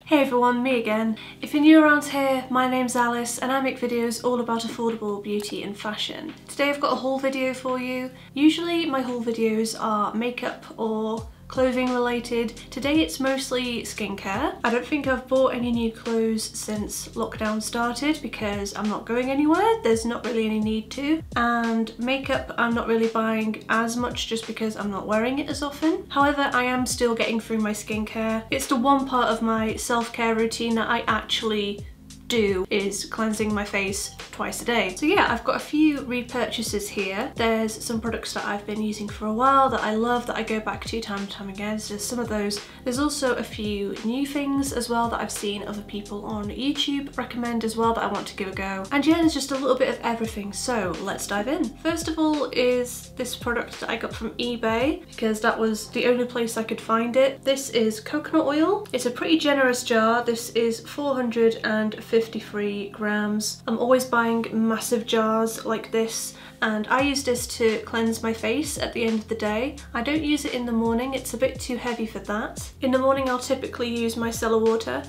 Hey everyone, me again. If you're new around here, my name's Alice and I make videos all about affordable beauty and fashion. Today I've got a haul video for you. Usually my haul videos are makeup or clothing related. Today it's mostly skincare. I don't think I've bought any new clothes since lockdown started because I'm not going anywhere. There's not really any need to. And makeup I'm not really buying as much just because I'm not wearing it as often. However, I am still getting through my skincare. It's the one part of my self-care routine that I actually do is cleansing my face twice a day. So yeah, I've got a few repurchases here. There's some products that I've been using for a while that I love, that I go back to time and time again, so there's some of those. There's also a few new things as well that I've seen other people on YouTube recommend as well that I want to give a go. And yeah, there's just a little bit of everything, so let's dive in. First of all is this product that I got from eBay because that was the only place I could find it. This is coconut oil. It's a pretty generous jar. This is 453 grams. I'm always buying massive jars like this, and I use this to cleanse my face at the end of the day. I don't use it in the morning, it's a bit too heavy for that. In the morning I'll typically use micellar water,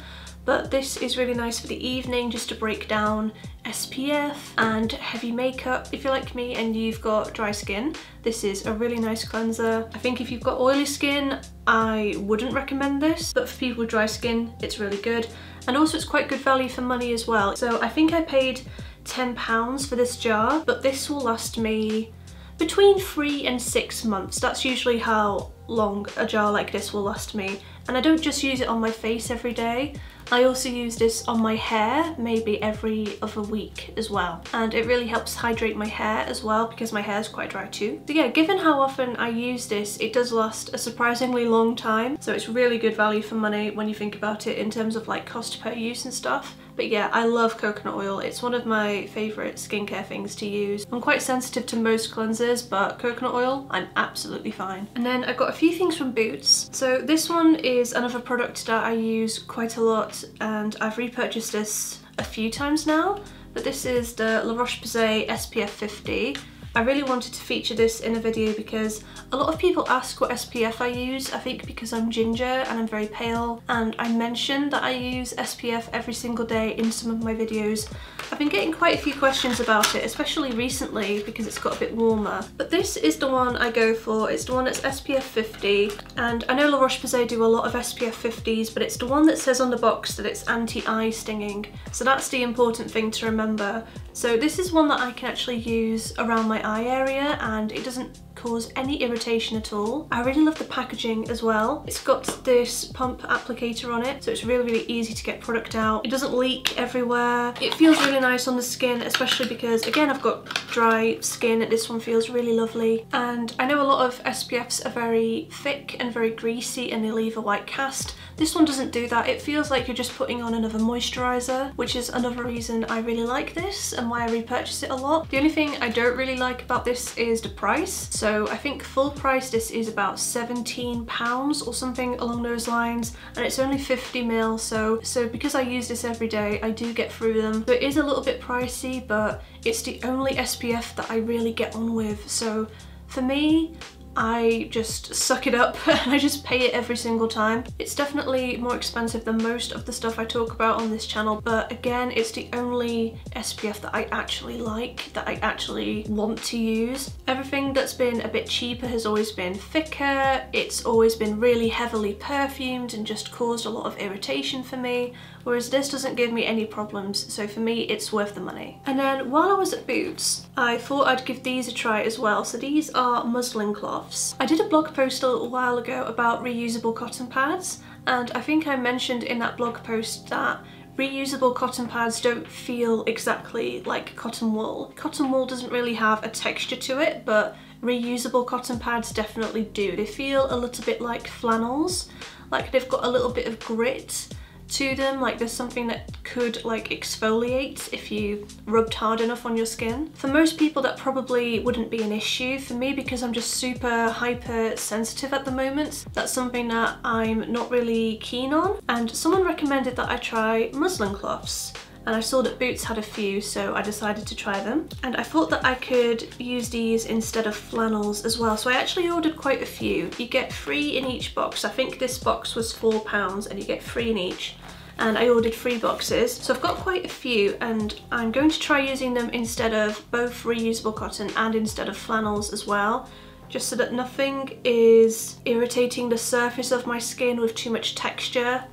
but this is really nice for the evening just to break down SPF and heavy makeup. If you're like me and you've got dry skin, this is a really nice cleanser. I think if you've got oily skin, I wouldn't recommend this, but for people with dry skin, it's really good. And also it's quite good value for money as well. So I think I paid £10 for this jar, but this will last me between 3 and 6 months. That's usually how long a jar like this will last me. And I don't just use it on my face every day. I also use this on my hair maybe every other week as well. And it really helps hydrate my hair as well because my hair is quite dry too. So yeah, given how often I use this, it does last a surprisingly long time. So it's really good value for money when you think about it in terms of like cost per use and stuff. But yeah, I love coconut oil. It's one of my favourite skincare things to use. I'm quite sensitive to most cleansers, but coconut oil, I'm absolutely fine. And then I got a few things from Boots. So this one is another product that I use quite a lot, and I've repurchased this a few times now. But this is the Roche-Posay Spf 50. I really wanted to feature this in a video because a lot of people ask what SPF I use. I think because I'm ginger and I'm very pale, and I mentioned that I use SPF every single day in some of my videos. I've been getting quite a few questions about it, especially recently because it's got a bit warmer. But this is the one I go for. It's the one that's SPF 50, and I know La Roche-Posay do a lot of SPF 50s, but it's the one that says on the box that it's anti-eye stinging. So that's the important thing to remember. So this is one that I can actually use around my eye area and it doesn't cause any irritation at all. I really love the packaging as well. It's got this pump applicator on it, so it's really easy to get product out. It doesn't leak everywhere. It feels really nice on the skin, especially because again I've got dry skin. This one feels really lovely. And I know a lot of SPFs are very thick and very greasy and they leave a white cast. This one doesn't do that. It feels like you're just putting on another moisturiser, which is another reason I really like this and why I repurchase it a lot. The only thing I don't really like about this is the price. So I think full price this is about £17 or something along those lines, and it's only 50ml, so because I use this every day I do get through them. So it is a little bit pricey, but it's the only SPF that I really get on with. So for me, I just suck it up and I just pay it every single time. It's definitely more expensive than most of the stuff I talk about on this channel, but again, it's the only SPF that I actually like, that I actually want to use. Everything that's been a bit cheaper has always been thicker, it's always been really heavily perfumed and just caused a lot of irritation for me, whereas this doesn't give me any problems, so for me it's worth the money. And then while I was at Boots, I thought I'd give these a try as well. So these are Muslin Cloths. I did a blog post a little while ago about reusable cotton pads, and I think I mentioned in that blog post that reusable cotton pads don't feel exactly like cotton wool. Cotton wool doesn't really have a texture to it, but reusable cotton pads definitely do. They feel a little bit like flannels, like they've got a little bit of grit to them, like there's something that could like exfoliate if you rubbed hard enough on your skin. For most people that probably wouldn't be an issue. For me, because I'm just super hyper sensitive at the moment, that's something that I'm not really keen on. And someone recommended that I try Muslin Cloths, and I saw that Boots had a few, so I decided to try them. And I thought that I could use these instead of flannels as well, so I actually ordered quite a few. You get 3 in each box. I think this box was £4 and you get 3 in each. and I ordered 3 boxes. So I've got quite a few, and I'm going to try using them instead of both reusable cotton and instead of flannels as well, just so that nothing is irritating the surface of my skin with too much texture.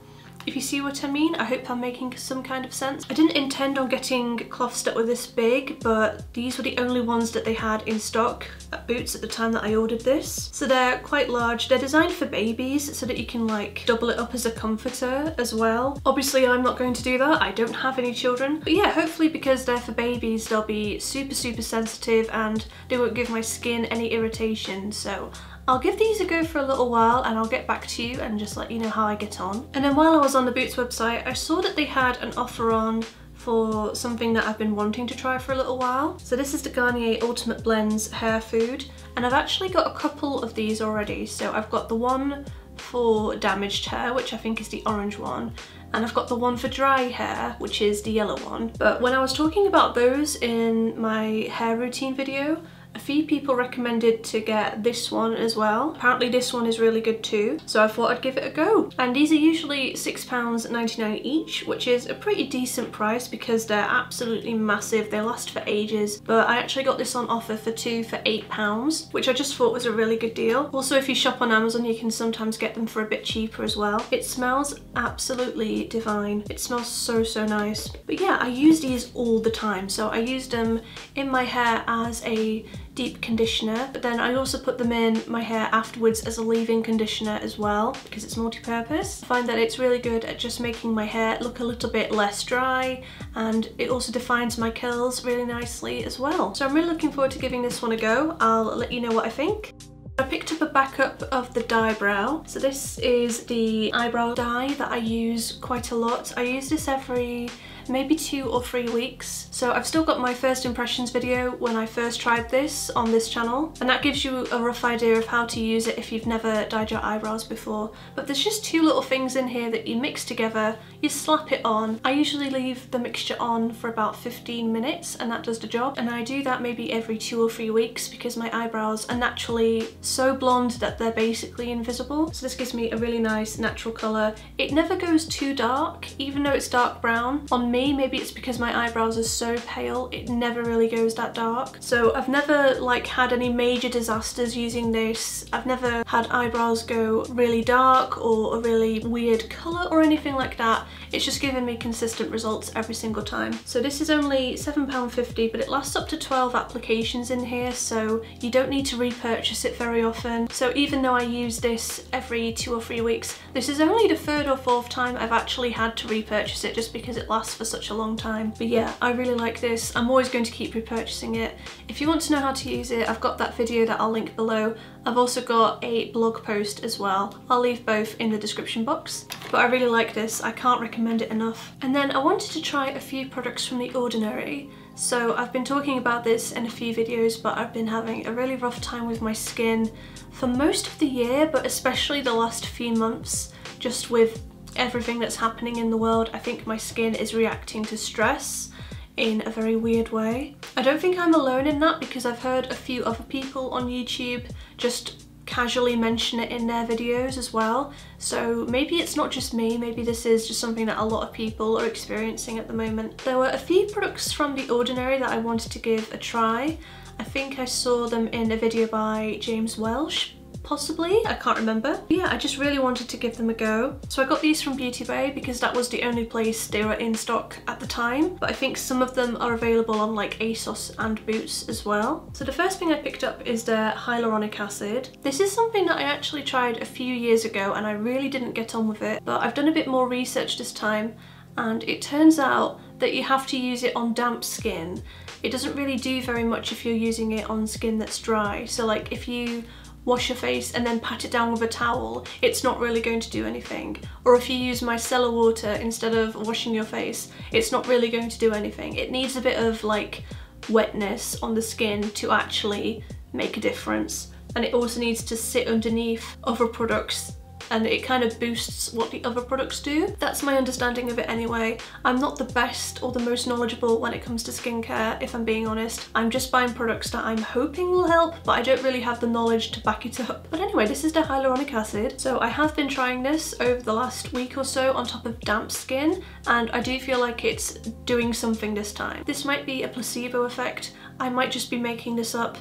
If you see what I mean, I hope I'm making some kind of sense. I didn't intend on getting cloths that were this big, but these were the only ones that they had in stock at Boots at the time that I ordered this. So they're quite large. They're designed for babies so that you can like double it up as a comforter as well. Obviously I'm not going to do that, I don't have any children. But yeah, hopefully because they're for babies, they'll be super sensitive and they won't give my skin any irritation. So I'll give these a go for a little while and I'll get back to you and just let you know how I get on. And then while I was on the Boots website, I saw that they had an offer on for something that I've been wanting to try for a little while. So this is the Garnier Ultimate Blends Hair Food, and I've actually got a couple of these already. So I've got the one for damaged hair, which I think is the orange one, and I've got the one for dry hair, which is the yellow one. But when I was talking about those in my hair routine video, a few people recommended to get this one as well. Apparently this one is really good too, so I thought I'd give it a go. And these are usually £6.99 each, which is a pretty decent price because they're absolutely massive. They last for ages, but I actually got this on offer for 2 for £8, which I just thought was a really good deal. Also, if you shop on Amazon, you can sometimes get them for a bit cheaper as well. It smells absolutely divine. It smells so nice. But yeah, I use these all the time. So I used them in my hair as a deep conditioner, but then I also put them in my hair afterwards as a leave-in conditioner as well because it's multi-purpose. I find that it's really good at just making my hair look a little bit less dry, and it also defines my curls really nicely as well. So I'm really looking forward to giving this one a go. I'll let you know what I think. I picked up a backup of the dye brow. So this is the eyebrow dye that I use quite a lot. I use this every maybe 2 or 3 weeks. So I've still got my first impressions video when I first tried this on this channel, and that gives you a rough idea of how to use it if you've never dyed your eyebrows before. But there's just 2 little things in here that you mix together, you slap it on. I usually leave the mixture on for about 15 minutes and that does the job, and I do that maybe every 2 or 3 weeks because my eyebrows are naturally so blonde that they're basically invisible. So this gives me a really nice natural colour. It never goes too dark, even though it's dark brown. On me, maybe it's because my eyebrows are so pale, it never really goes that dark. So I've never like had any major disasters using this. I've never had eyebrows go really dark or a really weird colour or anything like that. It's just given me consistent results every single time. So this is only £7.50, but it lasts up to 12 applications in here, so you don't need to repurchase it very often. So even though I use this every 2 or 3 weeks, this is only the 3rd or 4th time I've actually had to repurchase it just because it lasts for such a long time. But yeah, I really like this. I'm always going to keep repurchasing it. If you want to know how to use it, I've got that video that I'll link below. I've also got a blog post as well. I'll leave both in the description box. But I really like this. I can't recommend it enough. And then I wanted to try a few products from The Ordinary. So I've been talking about this in a few videos, but I've been having a really rough time with my skin for most of the year, but especially the last few months, just with everything that's happening in the world. I think my skin is reacting to stress in a very weird way. I don't think I'm alone in that because I've heard a few other people on YouTube just casually mention it in their videos as well. So maybe it's not just me, maybe this is just something that a lot of people are experiencing at the moment. There were a few products from The Ordinary that I wanted to give a try. I think I saw them in a video by James Welsh, possibly, I can't remember. But yeah, I just really wanted to give them a go. So I got these from Beautybay because that was the only place they were in stock at the time, but I think some of them are available on like ASOS and Boots as well. So the first thing I picked up is their Hyaluronic Acid. This is something that I actually tried a few years ago and I really didn't get on with it, but I've done a bit more research this time and it turns out that you have to use it on damp skin. It doesn't really do very much if you're using it on skin that's dry. So like if you wash your face and then pat it down with a towel, it's not really going to do anything. Or if you use micellar water instead of washing your face, it's not really going to do anything. It needs a bit of like wetness on the skin to actually make a difference. And it also needs to sit underneath other products and it kind of boosts what the other products do. That's my understanding of it anyway. I'm not the best or the most knowledgeable when it comes to skincare, if I'm being honest. I'm just buying products that I'm hoping will help, but I don't really have the knowledge to back it up. But anyway, this is the hyaluronic acid. So I have been trying this over the last week or so on top of damp skin, and I do feel like it's doing something this time. This might be a placebo effect. I might just be making this up.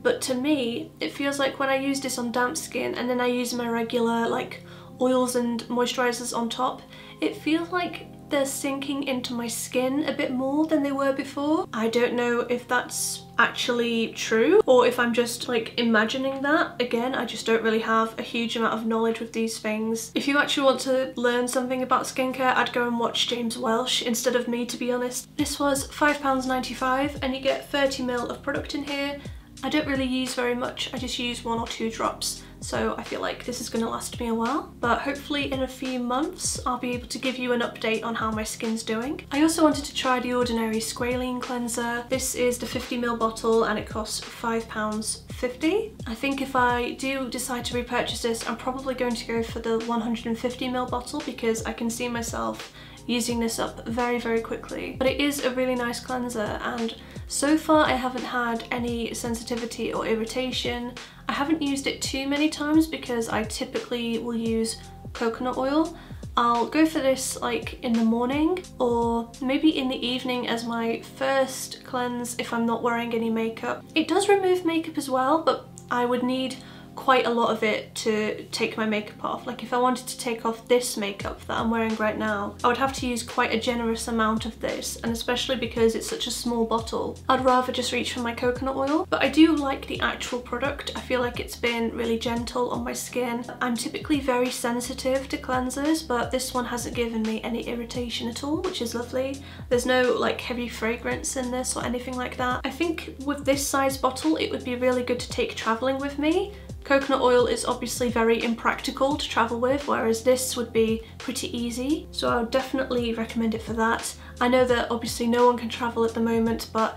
But to me, it feels like when I use this on damp skin and then I use my regular like oils and moisturizers on top, it feels like they're sinking into my skin a bit more than they were before. I don't know if that's actually true or if I'm just like imagining that. Again, I just don't really have a huge amount of knowledge with these things. If you actually want to learn something about skincare, I'd go and watch James Welsh instead of me, to be honest. This was £5.95 and you get 30ml of product in here. I don't really use very much, I just use 1 or 2 drops, so I feel like this is going to last me a while. But hopefully in a few months I'll be able to give you an update on how my skin's doing. I also wanted to try the Ordinary Squalene cleanser. This is the 50ml bottle and it costs £5.50. I think if I do decide to repurchase this, I'm probably going to go for the 150ml bottle because I can see myself using this up very, very quickly. But it is a really nice cleanser, and so far I haven't had any sensitivity or irritation. I haven't used it too many times because I typically will use coconut oil. I'll go for this like in the morning or maybe in the evening as my first cleanse if I'm not wearing any makeup. It does remove makeup as well, but I would need quite a lot of it to take my makeup off. Like if I wanted to take off this makeup that I'm wearing right now, I would have to use quite a generous amount of this, and especially because it's such a small bottle, I'd rather just reach for my coconut oil. But I do like the actual product. I feel like it's been really gentle on my skin. I'm typically very sensitive to cleansers, but this one hasn't given me any irritation at all, which is lovely. There's no like heavy fragrance in this or anything like that. I think with this size bottle it would be really good to take traveling with me. Coconut oil is obviously very impractical to travel with, whereas this would be pretty easy. So I would definitely recommend it for that. I know that obviously no one can travel at the moment, but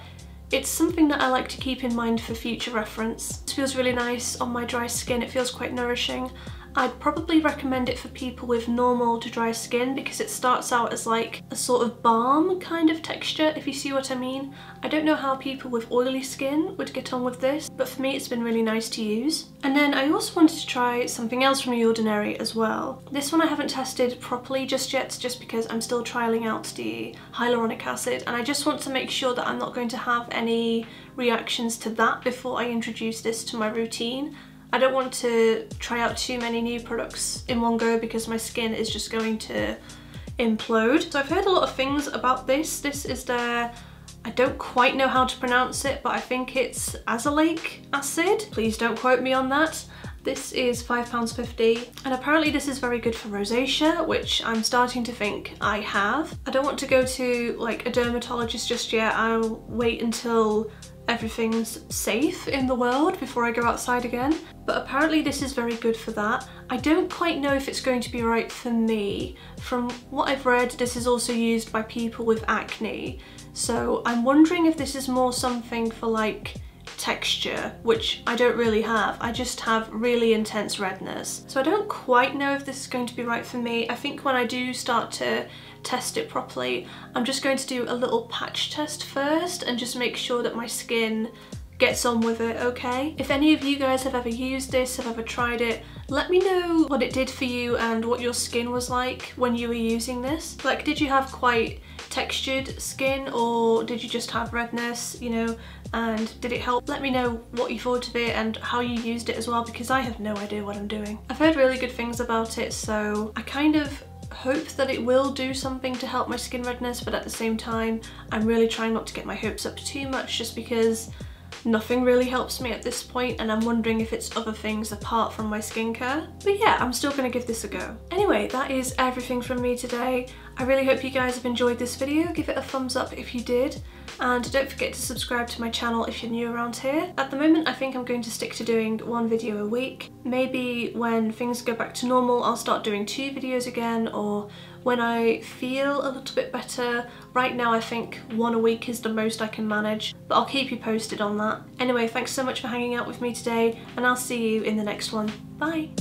it's something that I like to keep in mind for future reference. It feels really nice on my dry skin, it feels quite nourishing. I'd probably recommend it for people with normal to dry skin because it starts out as like a sort of balm kind of texture, if you see what I mean. I don't know how people with oily skin would get on with this, but for me it's been really nice to use. And then I also wanted to try something else from The Ordinary as well. This one I haven't tested properly just yet, just because I'm still trialing out the hyaluronic acid, and I just want to make sure that I'm not going to have any reactions to that before I introduce this to my routine. I don't want to try out too many new products in one go because my skin is just going to implode. So I've heard a lot of things about this. This is their, I don't quite know how to pronounce it, but I think it's azelaic acid. Please don't quote me on that. This is £5.50, and apparently this is very good for rosacea, which I'm starting to think I have. I don't want to go to like a dermatologist just yet. I'll wait until everything's safe in the world before I go outside again. But apparently this is very good for that. I don't quite know if it's going to be right for me. From what I've read, this is also used by people with acne. So I'm wondering if this is more something for like texture, which I don't really have. I just have really intense redness. So I don't quite know if this is going to be right for me. I think when I do start to test it properly, I'm just going to do a little patch test first and just make sure that my skin gets on with it, okay? If any of you guys have ever used this, have ever tried it, let me know what it did for you and what your skin was like when you were using this. Like, did you have quite textured skin, or did you just have redness, you know, and did it help? Let me know what you thought of it and how you used it as well, because I have no idea what I'm doing. I've heard really good things about it, so I kind of hope that it will do something to help my skin redness, but at the same time I'm really trying not to get my hopes up too much, just because nothing really helps me at this point, and I'm wondering if it's other things apart from my skincare. But yeah, I'm still gonna give this a go. Anyway, that is everything from me today. I really hope you guys have enjoyed this video. Give it a thumbs up if you did, and don't forget to subscribe to my channel if you're new around here. At the moment, I think I'm going to stick to doing 1 video a week. Maybe when things go back to normal, I'll start doing 2 videos again, or when I feel a little bit better. Right now I think 1 a week is the most I can manage, but I'll keep you posted on that. Anyway, thanks so much for hanging out with me today, and I'll see you in the next one. Bye!